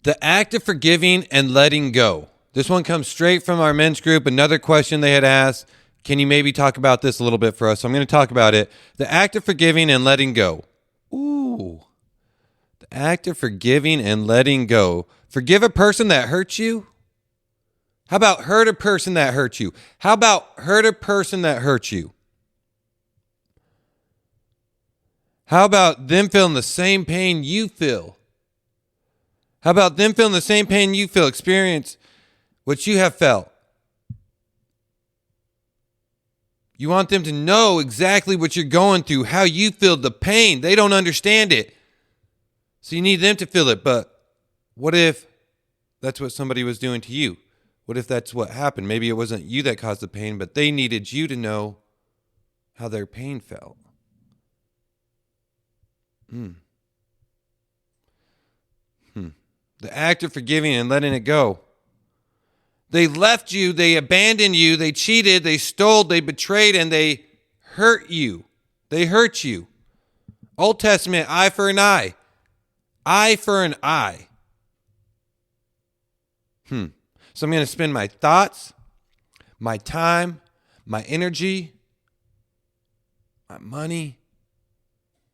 The act of forgiving and letting go. This one comes straight from our men's group. Another question they had asked. Can you maybe talk about this a little bit for us? So I'm going to talk about it. The act of forgiving and letting go. Ooh. The act of forgiving and letting go. Forgive a person that hurts you. How about hurt a person that hurt you? How about hurt a person that hurt you? How about them feeling the same pain you feel? How about them feeling the same pain you feel? Experience what you have felt. You want them to know exactly what you're going through, how you feel the pain. They don't understand it. So you need them to feel it. But what if that's what somebody was doing to you? What if that's what happened? Maybe it wasn't you that caused the pain, but they needed you to know how their pain felt. The act of forgiving and letting it go. They left you, they abandoned you, they cheated, they stole, they betrayed, and they hurt you. They hurt you. Old Testament, eye for an eye. Eye for an eye. So I'm going to spend my thoughts, my time, my energy, my money.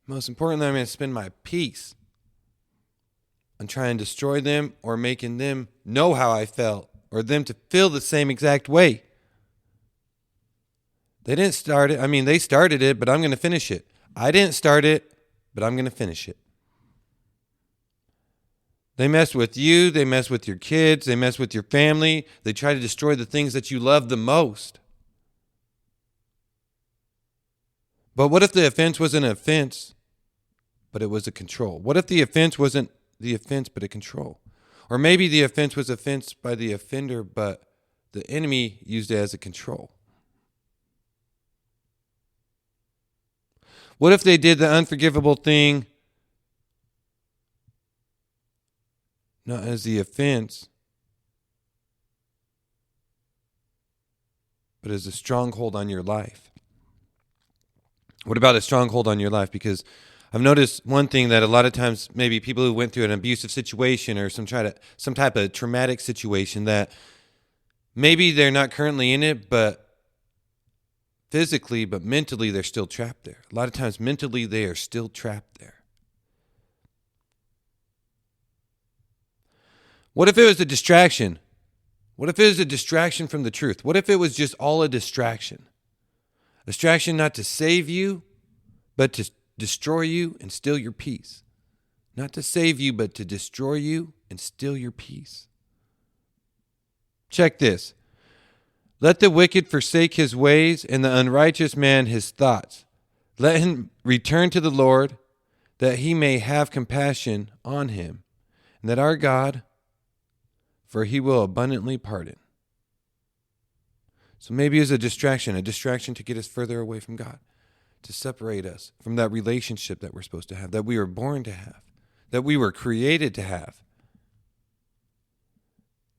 Most importantly, I'm going to spend my peace on trying to destroy them or making them know how I felt or them to feel the same exact way. They didn't start it. I mean, they started it, but I'm going to finish it. I didn't start it, but I'm going to finish it. They mess with you. They mess with your kids. They mess with your family. They try to destroy the things that you love the most. But what if the offense wasn't an offense, but it was a control? What if the offense wasn't the offense, but a control? Or maybe the offense was offense by the offender, but the enemy used it as a control. What if they did the unforgivable thing not as the offense, but as a stronghold on your life? What about a stronghold on your life? Because I've noticed one thing, that a lot of times maybe people who went through an abusive situation or some type of traumatic situation, that maybe they're not currently in it, but physically, but mentally they're still trapped there. A lot of times mentally they are still trapped there. What if it was a distraction? What if it was a distraction from the truth? What if it was just all a distraction? A distraction not to save you, but to destroy you and steal your peace. Not to save you, but to destroy you and steal your peace. Check this. Let the wicked forsake his ways, and the unrighteous man his thoughts. Let him return to the Lord, that he may have compassion on him, and that our God, for he will abundantly pardon. So maybe it's a distraction to get us further away from God, to separate us from that relationship that we're supposed to have, that we were born to have, that we were created to have.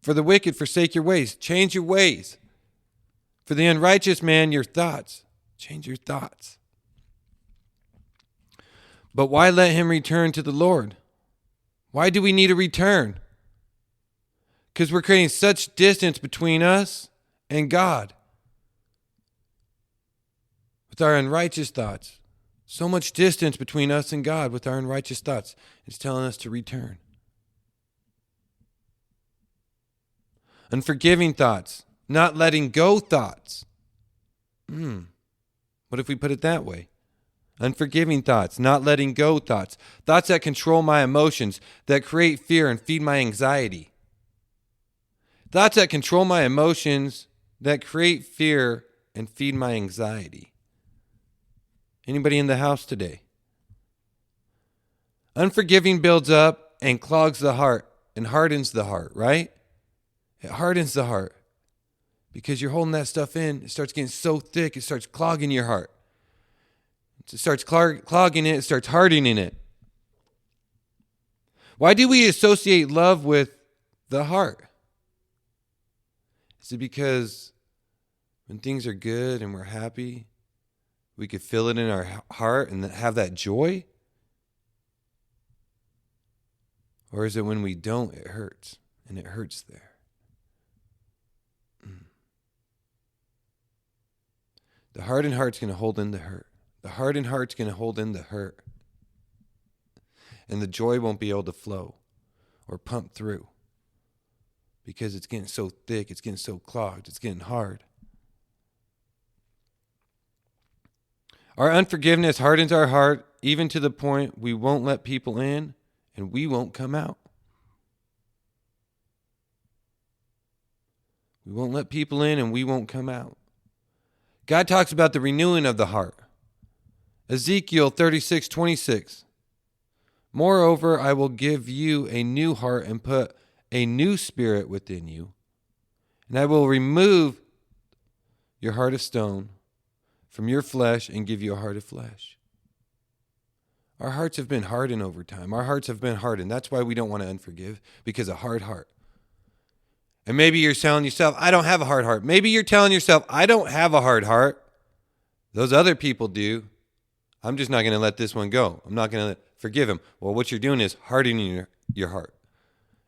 For the wicked, forsake your ways. Change your ways. For the unrighteous man, your thoughts. Change your thoughts. But why let him return to the Lord? Why do we need a return? Because we're creating such distance between us and God with our unrighteous thoughts. So much distance between us and God with our unrighteous thoughts. It's telling us to return. Unforgiving thoughts. Not letting go thoughts. What if we put it that way? Unforgiving thoughts, not letting go thoughts. Thoughts that control my emotions, that create fear and feed my anxiety. Thoughts that control my emotions, that create fear and feed my anxiety. Anybody in the house today? Unforgiving builds up and clogs the heart and hardens the heart, right? It hardens the heart. Because you're holding that stuff in, it starts getting so thick, it starts clogging your heart. It starts clogging it, it starts hardening it. Why do we associate love with the heart? Is it because when things are good and we're happy, we could feel it in our heart and have that joy? Or is it when we don't, it hurts, and it hurts there? The hardened heart's going to hold in the hurt. The hardened heart's going to hold in the hurt. And the joy won't be able to flow or pump through because it's getting so thick, it's getting so clogged, it's getting hard. Our unforgiveness hardens our heart even to the point we won't let people in and we won't come out. We won't let people in and we won't come out. God talks about the renewing of the heart. Ezekiel 36:26. Moreover, I will give you a new heart and put a new spirit within you. And I will remove your heart of stone from your flesh and give you a heart of flesh. Our hearts have been hardened over time. Our hearts have been hardened. That's why we don't want to unforgive, because a hard heart. And maybe you're telling yourself, I don't have a hard heart. Maybe you're telling yourself, I don't have a hard heart. Those other people do. I'm just not going to let this one go. I'm not going to forgive him. Well, what you're doing is hardening your heart.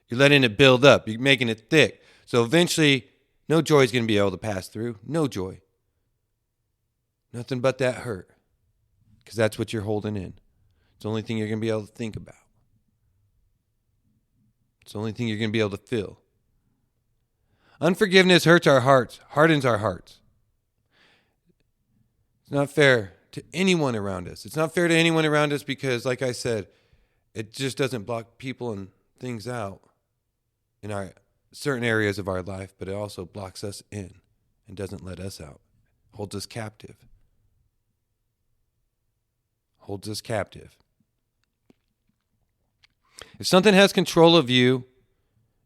You're letting it build up. You're making it thick. So eventually, no joy is going to be able to pass through. No joy. Nothing but that hurt. Because that's what you're holding in. It's the only thing you're going to be able to think about. It's the only thing you're going to be able to feel. Unforgiveness hurts our hearts, hardens our hearts. It's not fair to anyone around us. It's not fair to anyone around us because, like I said, it just doesn't block people and things out in our certain areas of our life, but it also blocks us in and doesn't let us out. Holds us captive. Holds us captive. If something has control of you,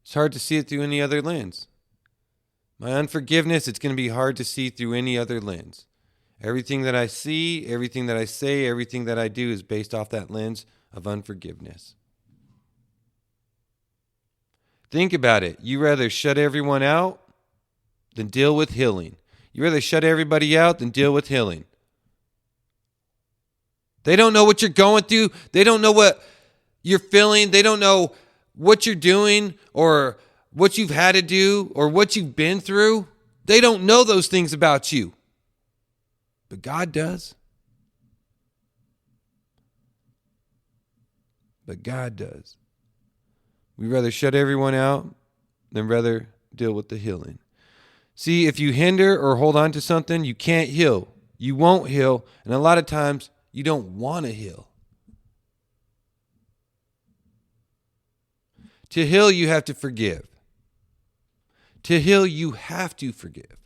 it's hard to see it through any other lens. My unforgiveness, it's going to be hard to see through any other lens. Everything that I see, everything that I say, everything that I do is based off that lens of unforgiveness. Think about it. You rather shut everyone out than deal with healing. You rather shut everybody out than deal with healing. They don't know what you're going through. They don't know what you're feeling. They don't know what you're doing or what you've had to do or what you've been through. They don't know those things about you. But God does. But God does. We rather shut everyone out than rather deal with the healing. See, if you hinder or hold on to something, you can't heal. You won't heal. And a lot of times, you don't want to heal. To heal, you have to forgive. To heal, you have to forgive.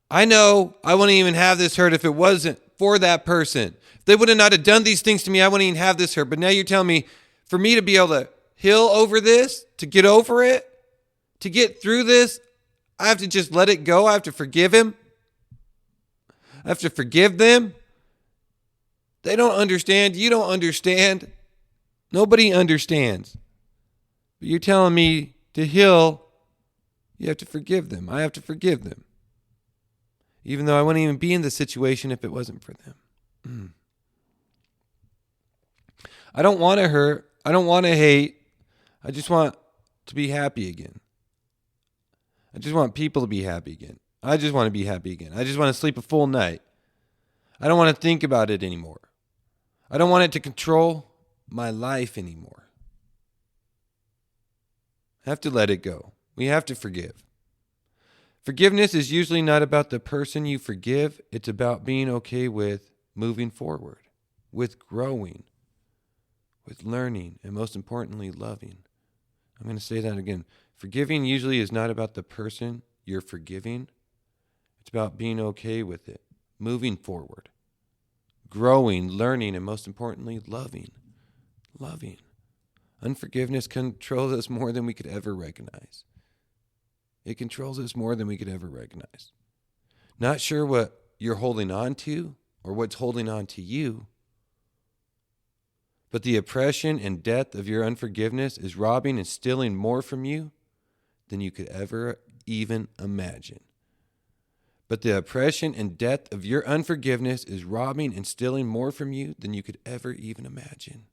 I know I wouldn't even have this hurt if it wasn't for that person. If they would have not have done these things to me, I wouldn't even have this hurt. But now you're telling me, for me to be able to heal over this, to get over it, to get through this, I have to just let it go. I have to forgive him. I have to forgive them. They don't understand. You don't understand. Nobody understands. But you're telling me to heal, you have to forgive them. I have to forgive them. Even though I wouldn't even be in the situation if it wasn't for them. I don't want to hurt. I don't want to hate. I just want to be happy again. I just want people to be happy again. I just want to be happy again. I just want to sleep a full night. I don't want to think about it anymore. I don't want it to control my life anymore. I have to let it go. We have to forgive. Forgiveness is usually not about the person you forgive. It's about being okay with moving forward, with growing, with learning, and most importantly, loving. I'm going to say that again. Forgiving usually is not about the person you're forgiving. It's about being okay with it, moving forward, growing, learning, and most importantly, loving. Loving. Unforgiveness controls us more than we could ever recognize. It controls us more than we could ever recognize. Not sure what you're holding on to or what's holding on to you, but the oppression and death of your unforgiveness is robbing and stealing more from you than you could ever even imagine. But the oppression and death of your unforgiveness is robbing and stealing more from you than you could ever even imagine.